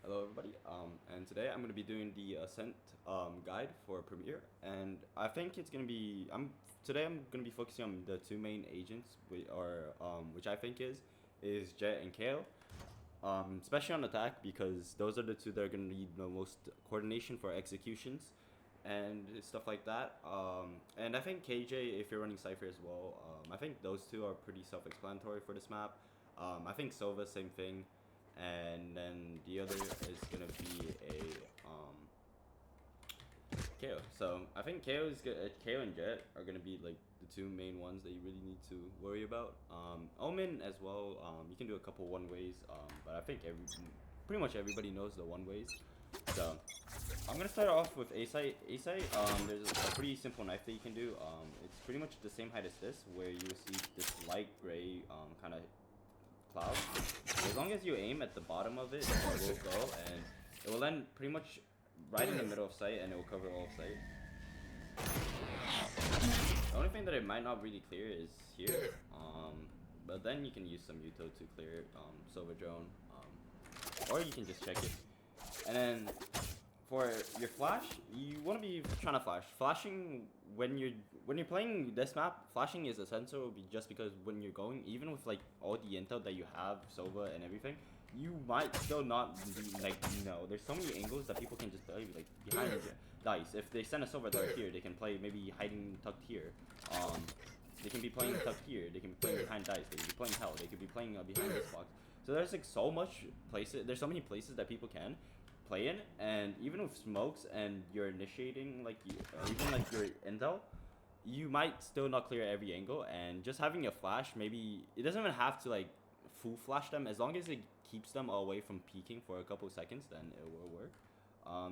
Hello everybody, and today I'm going to be doing the Ascent guide for Premiere, and I think it's going to be, today I'm going to be focusing on the two main agents, which I think is Jett and Kayo, especially on attack, because those are the two that are going to need the most coordination for executions, and stuff like that, and I think KJ, if you're running Cypher as well, I think those two are pretty self-explanatory for this map. I think Sova, same thing. And then the other is gonna be a Kayo. So I think Kayo and Jett are gonna be like the two main ones that you really need to worry about. Omen as well. You can do a couple one ways, but I think pretty much everybody knows the one ways. So I'm gonna start off with Asight. Asight, there's a pretty simple knife that you can do. It's pretty much the same height as this, where you will see this light gray kind of cloud. As long as you aim at the bottom of it, it will go, and it will land pretty much right in the middle of sight, and it will cover all of sight. The only thing that it might not really clear is here, but then you can use some Yuto to clear it, Silver Drone, or you can just check it. And then for your flash, you want to be trying to flash. Flashing when you're playing this map, flashing is essential just because when you're going, even with like all the intel that you have, Sova and everything, you might still not be like, there's so many angles that people can just play like behind the dice. If they send a Sova dart here, they can play maybe hiding tucked here. They can be playing tucked here. They can be playing behind dice. They can be playing hell. They could be playing behind this box. So there's like so much places. There's so many places that people can play in, and even with smokes and you're initiating even like your intel, you might still not clear every angle, and just having a flash, maybe it doesn't even have to like full flash them, as long as it keeps them away from peeking for a couple seconds, then it will work.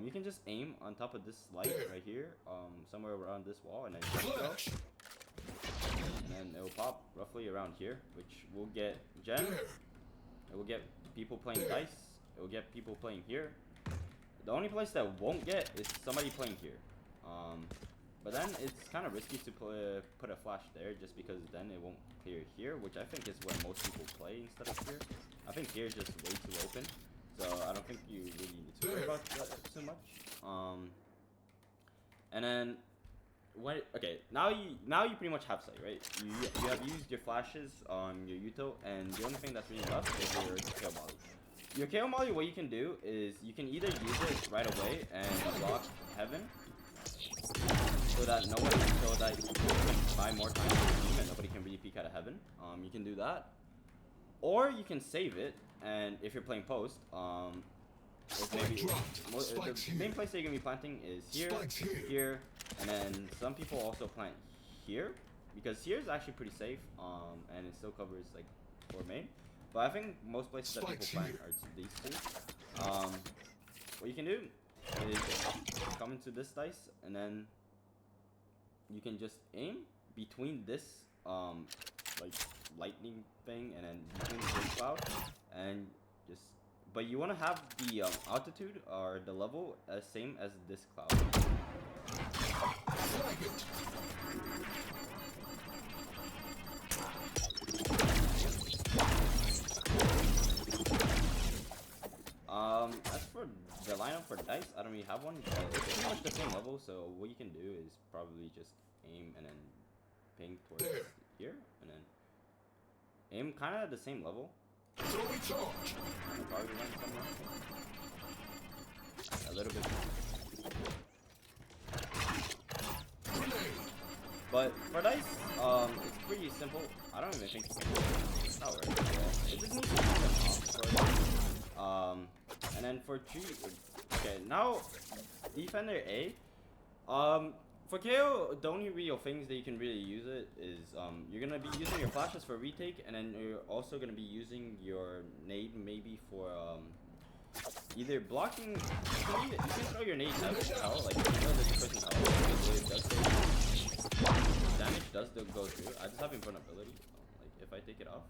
You can just aim on top of this light right here, somewhere around this wall, and then go, and then it will pop roughly around here, which will get Gen. It will get people playing dice. It will get people playing here. The only place that won't get is somebody playing here. But then it's kind of risky to put a flash there, just because then it won't clear here, which I think is where most people play instead of here. I think here is just way too open, so I don't think you really need to worry about that too much. And then now you pretty much have sight, right? You have used your flashes on your Yuto, and the only thing that's really left is your KO molly. Your KO molly, what you can do is you can either use it right away and block heaven, so that you can buy more time for the team and nobody can really peek out of heaven. You can do that, or you can save it, and if you're playing post, the main place that you're gonna be planting is here, and then some people also plant here, because here is actually pretty safe, and it still covers like 4 main. But I think most places that people plant are these two. What you can do is come into this dice, and then you can just aim between this like lightning thing, and then between this cloud, and just. But you want to have the altitude or the level as same as this cloud. As for the lineup for dice, I don't really have one, but it's pretty much the same level, so what you can do is probably just aim and then ping towards here, and then aim kind of at the same level. Probably land somewhere. A little bit. But for dice, it's pretty simple. I don't even think you can do it. Not working well. It just needs to be off. And then for G, okay, now defender A. For KO, the only real things that you can really use it is you're gonna be using your flashes for retake, and then you're also gonna be using your nade maybe for either blocking. You can throw your nade at hell, like there's a person hell. Damage does go through. I just have invulnerability. Like if I take it off.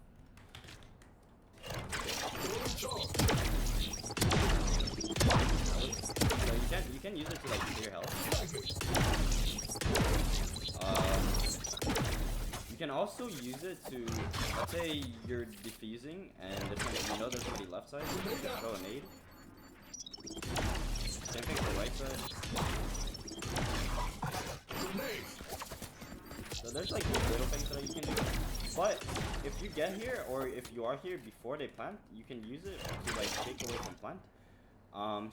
So you can use it to like clear health. You can also use it to, let's say you're defusing and there's somebody left side, you can throw a nade. get here, or if you are here before they plant, you can use it to like take away from plant.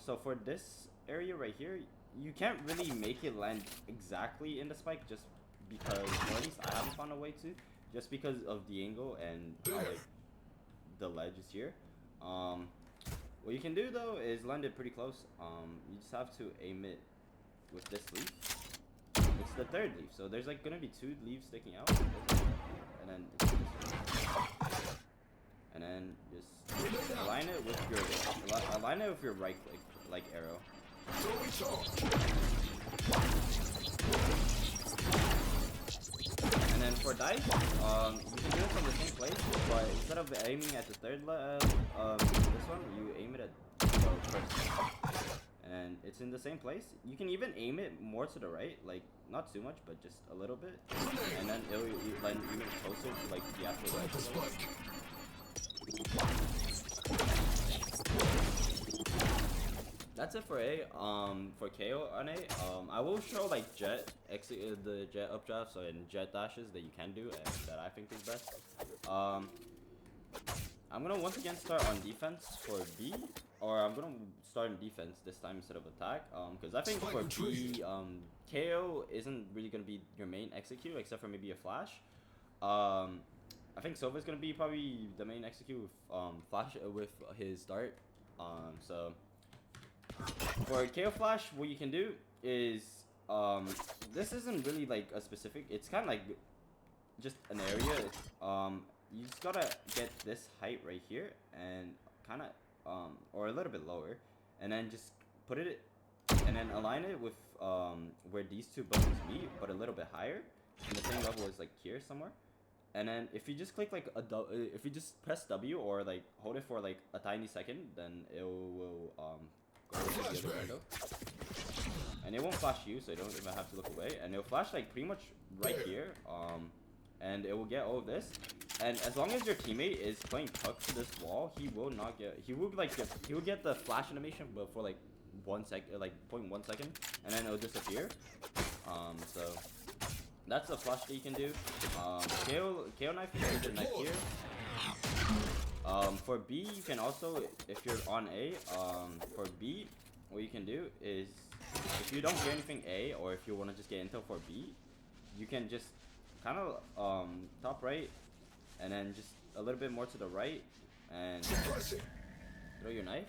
So for this area right here, you can't really make it land exactly in the spike just because, or at least I haven't found a way to, just because of the angle and how like the ledge is here. What you can do though is land it pretty close. You just have to aim it with this leaf. It's the third leaf, so there's like gonna be 2 leaves sticking out, and then it's this one. And then just align it with your right click, like arrow. And then for dice, you can do it from the same place, but instead of aiming at the third this one, you aim it at first. And it's in the same place. You can even aim it more to the right, like not too much, but just a little bit, and then it'll land even closer to like the actual right. That's it for A. For Kayo on A, I will show like Jett the Jett updrafts and Jett dashes that you can do and that I think is best. I'm gonna once again start on defense for B, or I'm gonna start in defense this time instead of attack. Because I think for B, Kayo isn't really gonna be your main execute except for maybe a flash. I think Sova's gonna be probably the main execute with flash with his dart. So for KO flash, what you can do is this isn't really like a specific. It's kind of like just an area. You just gotta get this height right here and kind of or a little bit lower, and then just put it and then align it with where these 2 buttons meet, but a little bit higher, in the same level as like here somewhere. And then if you just click like if you just press W or like hold it for like a tiny second, then it will go to the other window. And it won't flash you, so you don't even have to look away. And it'll flash like pretty much right here. And it will get all of this. And as long as your teammate is playing tuck to this wall, he will not get. He will get the flash animation, but for like 1 second, like 0.1 second, and then it'll disappear. So that's the flash that you can do. KO knife is a knife here. For B, you can also, if you're on A, for B, what you can do is, if you don't hear anything A, or if you want to just get intel for B, you can just kind of top right, and then just a little bit more to the right, and throw your knife,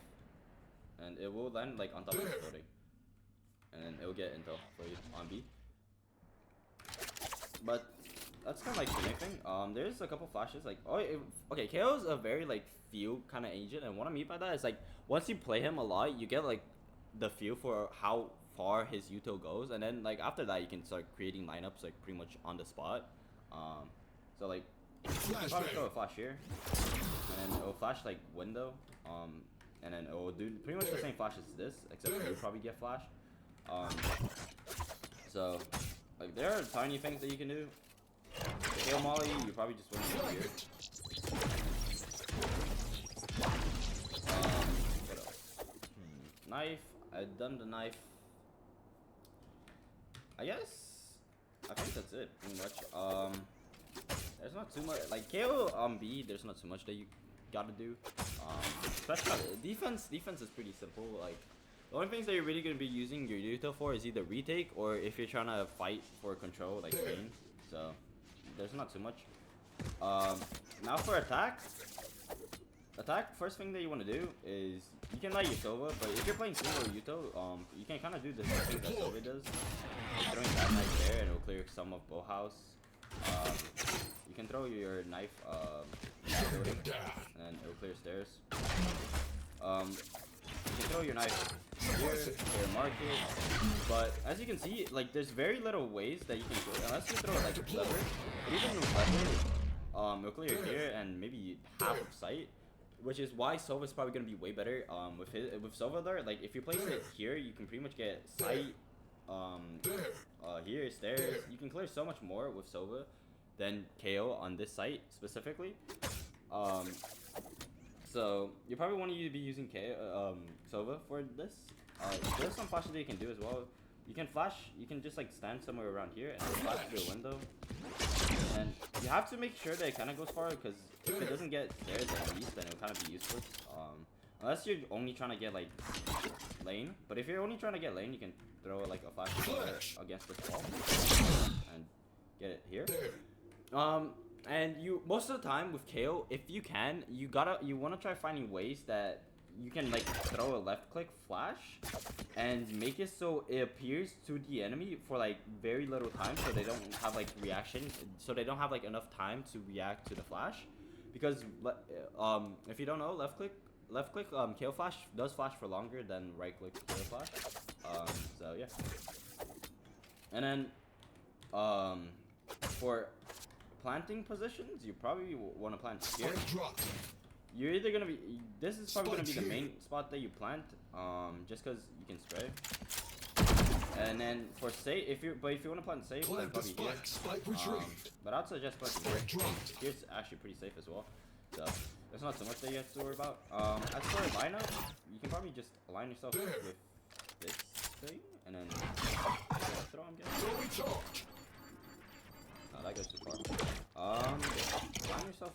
and it will land like on top of the building, and then it will get intel for you on B. But that's kind of like the main thing. There's a couple flashes like okay, KO's a very like feel kind of agent, and what I mean by that is like once you play him a lot, you get like the feel for how far his util goes, and then like after that you can start creating lineups like pretty much on the spot. So like you can probably throw a flash here, and then it'll flash like window, and then it will do pretty much the same flash as this, except you probably get flash. So like there are tiny things that you can do. KO molly, you probably just want to do here. What else? Knife. I've done the knife. I think that's it pretty much. There's not too much like KO on B. There's not too much that you gotta do. Especially defense is pretty simple. Like the only things that you're really gonna be using your util for is either retake, or if you're trying to fight for control like Pain. So there's not too much. Now for attack. First thing that you want to do is you can light your Sova, but if you're playing single Yuto, you can kind of do the same thing that Sova does. Throwing that knife there, and it'll clear some of bow house. You can throw your knife building, and it'll clear stairs. You can throw your knife here, clear market, but as you can see, like there's very little ways that you can do it, unless you throw it like a lever. But even with lever, it'll clear here and maybe half of sight. Which is why Sova is probably gonna be way better. With Sova there, like if you place it here, you can pretty much get sight. Here stairs. You can clear so much more with Sova than KO on this site specifically. So you probably want to be using Sova for this. There's some flashes that you can do as well. You can flash. You can just like stand somewhere around here and flash through a window, and you have to make sure that it kind of goes far, because if it doesn't get there at least, then it'll kind of be useless. Unless you're only trying to get like lane, but if you're only trying to get lane, you can throw like a flash against this wall and get it here. And you most of the time with Kayo, if you can, you wanna try finding ways that you can like throw a left click flash and make it so it appears to the enemy for like very little time, so they don't have like reaction, so they don't have like enough time to react to the flash. Because if you don't know, left click Kayo flash does flash for longer than right click Kayo flash. So yeah. And then for planting positions, you probably want to plant here. You're either gonna be, this is probably gonna be the main spot that you plant, just because you can spray. And then for safe, if you want to plant safe, then probably here. But I'd suggest planting here. Here's actually pretty safe as well, so there's not so much that you have to worry about. As for a lineup, you can probably just align yourself with this thing, and then throw. I'm getting. That goes too far. Align yourself.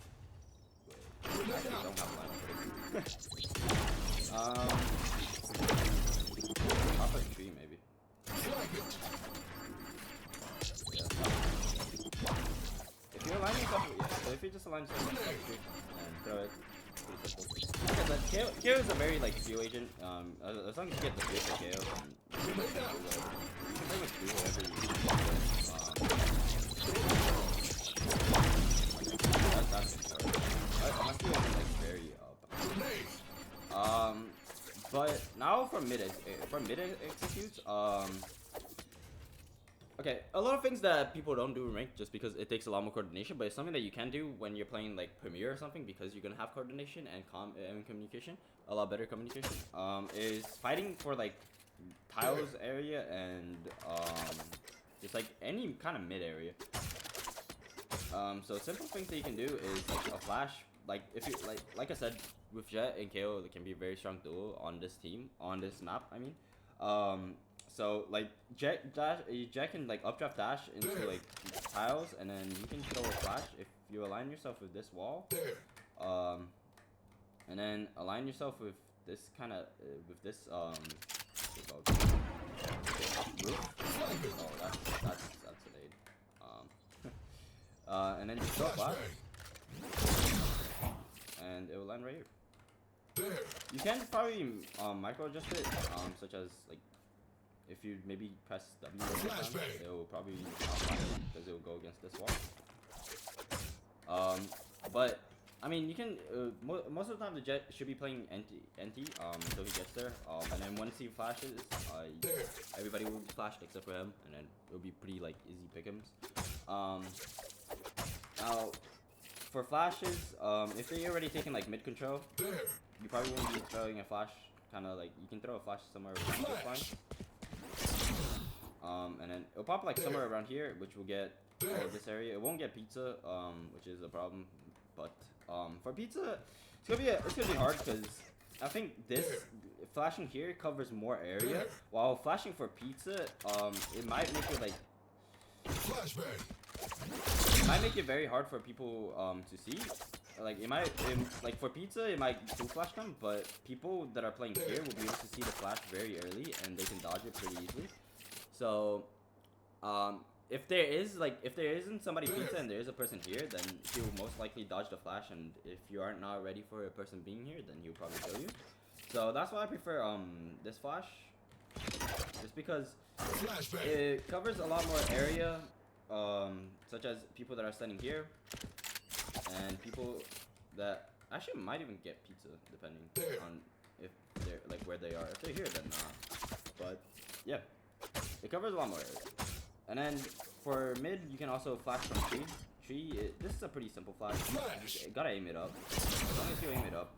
Wait, I actually don't have a lineup for this. Top of a tree maybe. Yeah. If you align yourself, so if you just align yourself with a tree and throw it, pretty simple. Yeah, Kayo is a very like few agent. As long as you get the feel for Kayo, you can pretty much do whatever you that's important. Unless you want to like very up. But now for mid executes, okay, a lot of things that people don't do in rank just because it takes a lot more coordination, but it's something that you can do when you're playing like Premier or something, because you're gonna have coordination and communication, a lot better communication. Is fighting for like tiles area and just like any kind of mid area. So simple things that you can do is like a flash. Like if you like I said, with Jett and Kayo, it can be a very strong duo on this team, on this map. I mean, so like Jett can like updraft dash into like tiles, and then you can throw a flash if you align yourself with this wall. And then align yourself with this kind of with this roof. Oh, that's an aid. And then just throw a flash, and it will land right here. You can probably micro adjust it, such as like if you maybe press W, it will probably not flash because it will go against this wall. But I mean, you can most of the time the Jett should be playing NT until he gets there, and then once he flashes, everybody will be flashed except for him, and then it'll be pretty like easy pick'ems. Now for flashes, if they're already taking like mid control, you probably won't be throwing a flash. Kind of like you can throw a flash somewhere around this line, and then it'll pop like somewhere around here, which will get all of this area. It won't get pizza, which is a problem. But for pizza, it's gonna be hard because I think this flashing here covers more area, while flashing for pizza, it might make it like very hard for people to see. Like like for pizza, it might do flash them, but people that are playing here will be able to see the flash very early, and they can dodge it pretty easily. So if there isn't somebody pizza and there is a person here, then he will most likely dodge the flash, and if you are not ready for a person being here, then he'll probably kill you. So that's why I prefer this flash, just because it covers a lot more area, such as people that are standing here, and people that actually might even get pizza depending on if they're like where they are. If they're here, then not. But yeah, it covers a lot more area. And then for mid, you can also flash from tree. This is a pretty simple flash. You gotta aim it up. As long as you aim it up,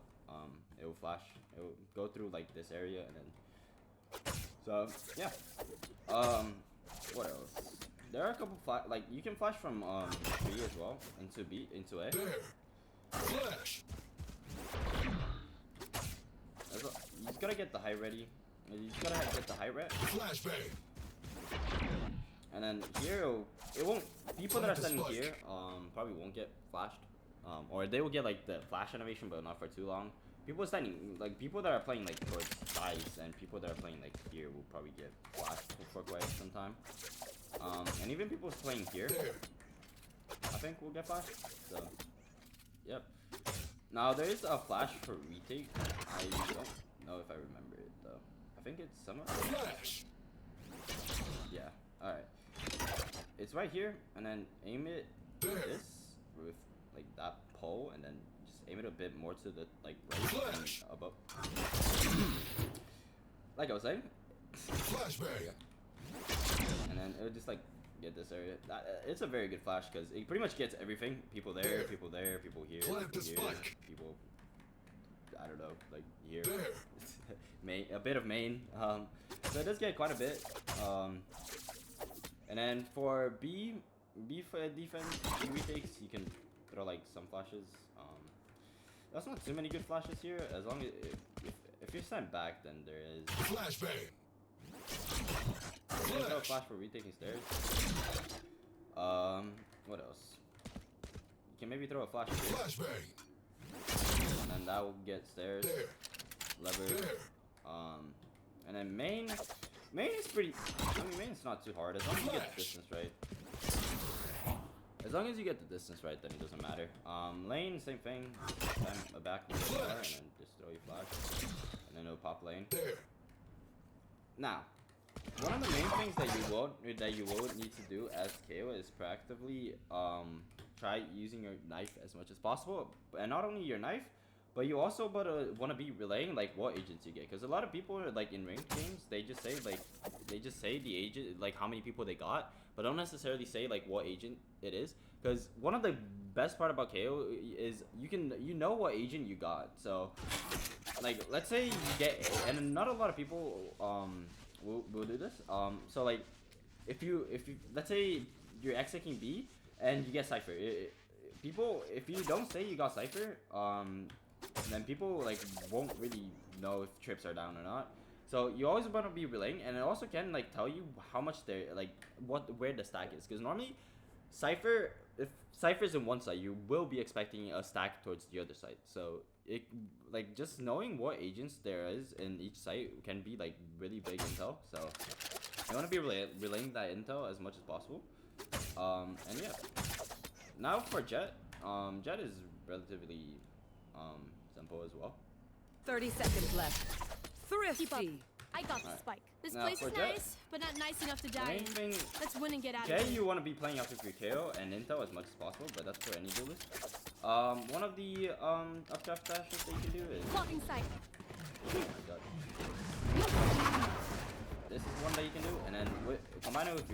it will flash. It will go through like this area, and then so yeah. What else? There are a couple like you can flash from tree as well into A. Flash. You just gotta get the height ready. You just gotta get the height ready. Flashbang. and then here it won't. People that are standing here probably won't get flashed, or they will get like the flash animation, but not for too long. People standing like people that are playing like towards dice, and people that are playing like here will probably get flashed for quite some time. And even people playing here, I think will get flashed. So, yep. Now there is a flash for retake. I don't know if I remember it though. I think it's somewhere. Yeah. All right. It's right here, and then aim it like this with like that pole, and then just aim it a bit more to the like right and above. Like I was saying. Flashbang. And then it would just like get this area. It's a very good flash because it pretty much gets everything. People there, people there, people here, people I don't know, like here. Main, a bit of main. So it does get quite a bit. And then for B for defense, B retakes, you can throw like some flashes. That's not too many good flashes here. As long as if you stand back, then there is. Flashbang. You can throw a flash for retaking stairs. What else? You can maybe throw a flash here. Flashbang. And then that will get stairs. Lever. And then main is pretty. I mean, main's not too hard as long as you get the distance right. As long as you get the distance right, then it doesn't matter. Lane, same thing. A back and then just throw your flash, and then it'll pop lane. Now, one of the main things that you will need to do as Kayo is proactively try using your knife as much as possible, and not only your knife, but you also want to be relaying like what agents you get, because a lot of people are, like in ranked games, they just say the agent, like how many people they got, but don't necessarily say like what agent it is. Because one of the best part about KO is you know what agent you got. So like let's say you get, and not a lot of people will do this. So like if you let's say you're executing B and you get Cypher, people, if you don't say you got Cypher, then people like won't really know if trips are down or not. So you always want to be relaying, and it also can like tell you how much they're like where the stack is, because normally Cypher, if Cypher's in one side, you will be expecting a stack towards the other side. So it like just knowing what agents there is in each site can be like really big intel. So you want to be relaying that intel as much as possible. And yeah, now for Jett, Jett is relatively simple as well. 30 seconds left. Thrifty. I got the spike. This Now, place for is Jett, nice, but not nice enough to The die main in. thing, Let's win and get out of okay, here. you want to be playing after free KO and intel as much as possible, but that's for any duelist. One of the updraft dashes that you can do is. Blocking sight. Oh my god. This is one that you can do, and then combine it with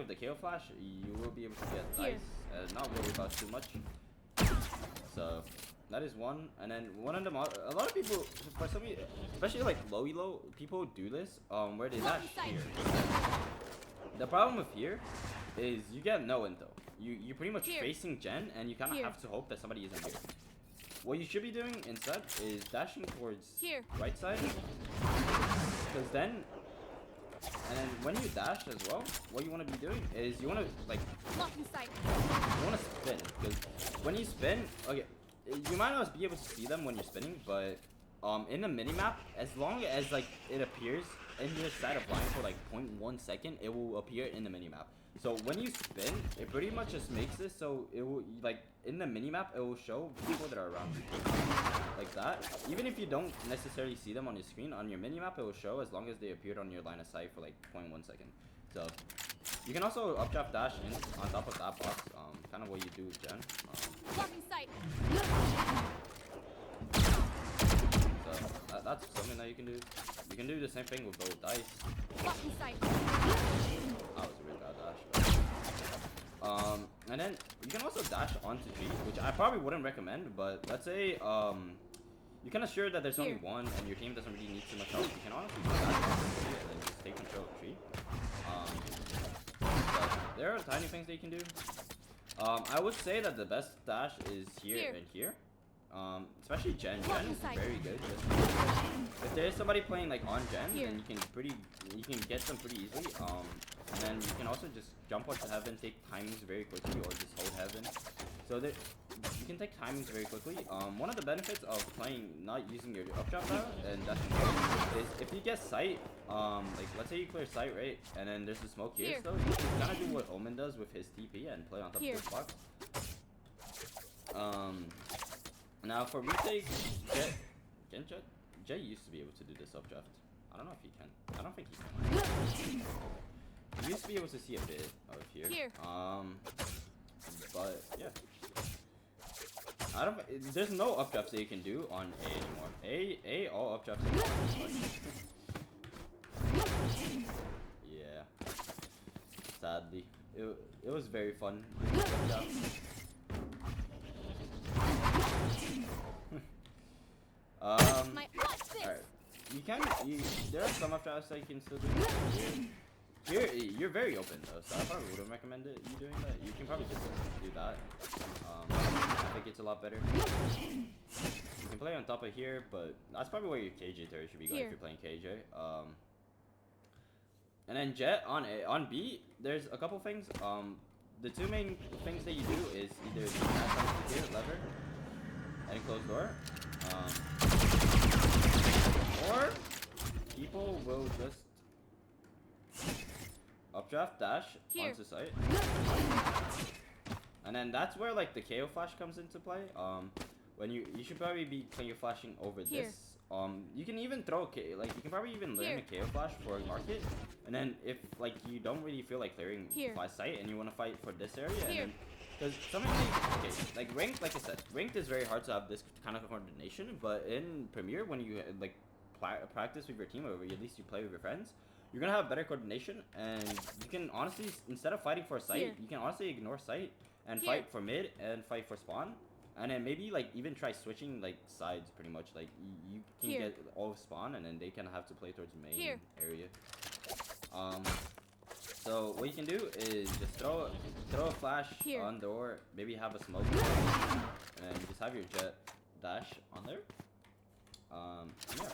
the KO flash, you will be able to get dice and not worry about too much. So that is one, and then one of them. A lot of people, for some, especially like low elo, people do this where they dash here. The problem with here is you get no intel. You're pretty much facing Jen, and you kind of have to hope that somebody isn't here. What you should be doing instead is dashing towards right side, because then. And then when you dash as well, what you want to be doing is you want to like Blocking sight. you want to spin, because when you spin, okay, you might not be able to see them when you're spinning, but in the minimap, as long as like it appears in your side of line for like 0.1 second, it will appear in the minimap. So when you spin, it pretty much just makes this so it will like in the minimap it will show people that are around you. Like that. Even if you don't necessarily see them on your screen, on your minimap it will show as long as they appeared on your line of sight for like 0.1 second. So you can also updraft dash in on top of that box, kind of what you do with Jen. Blocking sight. So that's something that you can do. You can do the same thing with both dice. Blocking sight. That was a really bad dash. And then you can also dash onto G, which I probably wouldn't recommend, but let's say you can assure that there's only one and your team doesn't really need too much help. You can honestly just dash onto G and then just take control of tree. But there are tiny things that you can do. I would say that the best dash is here and here. Especially Jen. Jen Blocking is sight. very good. If there's somebody playing like on Jen, Here. then you can get them pretty easily. And then you can also just jump onto heaven, take timings very quickly, or just hold heaven. So that you can take timings very quickly. One of the benefits of playing not using your up drop now and that's is if you get sight, like let's say you clear sight, right, and then there's a smoke here, Here. so you can kind of do what Omen does with his TP and play on top Here. of the box. Now for retake, Jett used to be able to do this up draft. I don't know if he can. I don't think he can. He used to be able to see a bit of here. Here. But yeah. I don't. There's no up drafts that you can do on A anymore. A all up drafts. Yeah. Sadly, it was very fun. My what's this? Alright. There are some up drafts that you can still do. Here, you're very open though, so I probably wouldn't recommend it. You doing that? You can probably just do that. I think it's a lot better. You can play on top of here, but that's probably where your KJ turret should be going Here. if you're playing KJ. And then Jett on B, there's a couple things. The two main things that you do is either the here, lever and closed door, or people will just updraft dash Here. onto site, and then that's where like the KO flash comes into play. When you should probably be playing your flashing over Here. this. You can even throw you can probably even learn Here. a KO flash for market, and then if like you don't really feel like clearing Here. by sight and you want to fight for this area, Here. and then because some of the like ranked, like I said, ranked is very hard to have this kind of coordination, but in Premier when you like practice with your team, or at least you play with your friends, you're gonna have better coordination, and you can honestly, instead of fighting for sight, Here. you can honestly ignore sight and Here. fight for mid and fight for spawn, and then maybe like even try switching like sides pretty much. Like you can Here. get all of spawn, and then they kind of have to play towards main Here. area. So what you can do is just throw a flash Here. on door, maybe have a smoke, and just have your Jett dash on there. Yeah.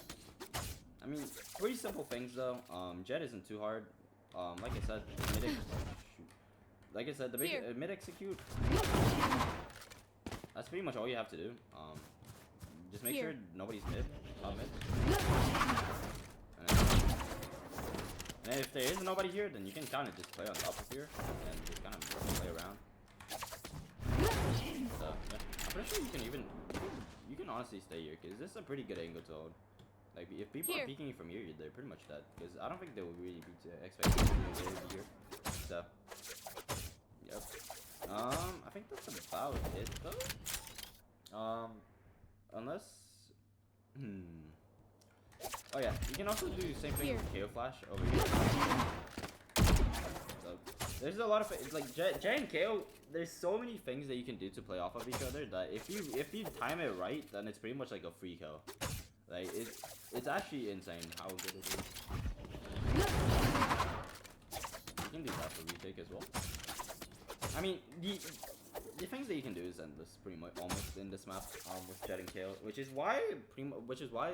I mean, pretty simple things though. Jett isn't too hard. Like I said, mid like I said, the big Here. mid execute. That's pretty much all you have to do. Just make Here. sure nobody's mid, top mid. And if there is nobody here, then you can kind of just play on top of here and just kind of play around. So yeah, I'm pretty sure you can honestly stay here because this is a pretty good angle to hold. Like if people Here. are peeking you from here, they're pretty much dead because I don't think they will really be expecting you to be here. So yep. I think that's about it though. Unless oh yeah, you can also do the same thing Here. with KO flash over here. So there's a lot of it's like Jett and KO. There's so many things that you can do to play off of each other that if you time it right, then it's pretty much like a free kill. Like it's actually insane how good it is. You can do that for retake as well. I mean the things that you can do is endless, pretty much almost in this map with Jett and KO, which is why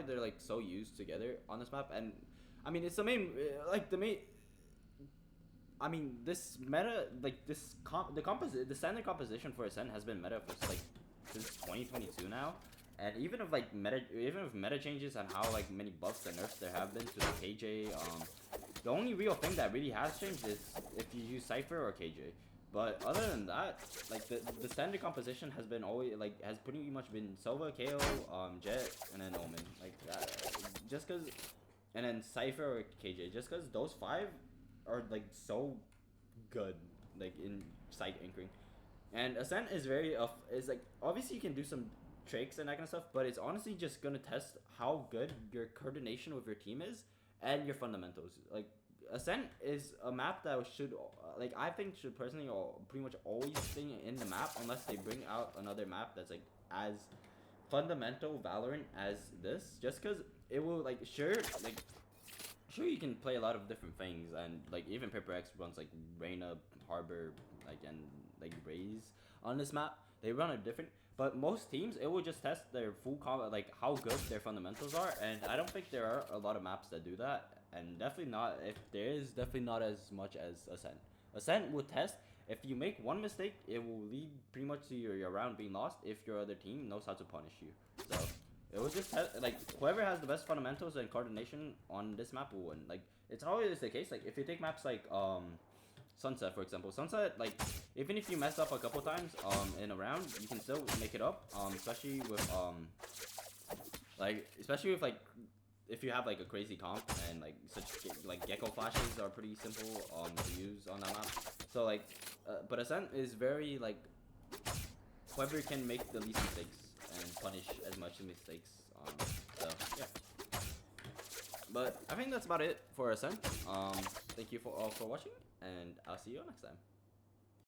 they're like so used together on this map. And I mean it's the main I mean this meta, like the standard composition for Ascent has been meta for like since 2022 now. And even if meta changes and how like many buffs and nerfs there have been to the KJ, the only real thing that really has changed is if you use Cypher or KJ. But other than that, like the standard composition has been always like has pretty much been Sova, KO, Jett, and then Omen. Like just cause, and then Cypher or KJ. Just cause those five are like so good, like in sight anchoring. And Ascent is is like obviously you can do some tricks and that kind of stuff, but it's honestly just gonna test how good your coordination with your team is and your fundamentals. Like Ascent is a map that should like I think should personally pretty much always stay in the map unless they bring out another map that's like as fundamental Valorant as this, just because it will like sure you can play a lot of different things, and like even Paper X runs like Reyna, Harbor, like and like Raze on this map. They run it different, but most teams it will just test their full combat, like how good their fundamentals are, and I don't think there are a lot of maps that do that, and definitely not if there is definitely not as much as Ascent. Ascent will test. If you make one mistake, it will lead pretty much to your round being lost if your other team knows how to punish you. So it was just like whoever has the best fundamentals and coordination on this map will win. Like it's always the case. Like if you take maps like Sunset, for example, Sunset, like even if you mess up a couple times in a round, you can still make it up. Especially with like if you have like a crazy comp and like like gecko flashes are pretty simple to use on that map. So like but Ascent is very like whoever can make the least mistakes and punish as much mistakes. So yeah. But I think that's about it for Ascent. Thank you all for watching, and I'll see you next time.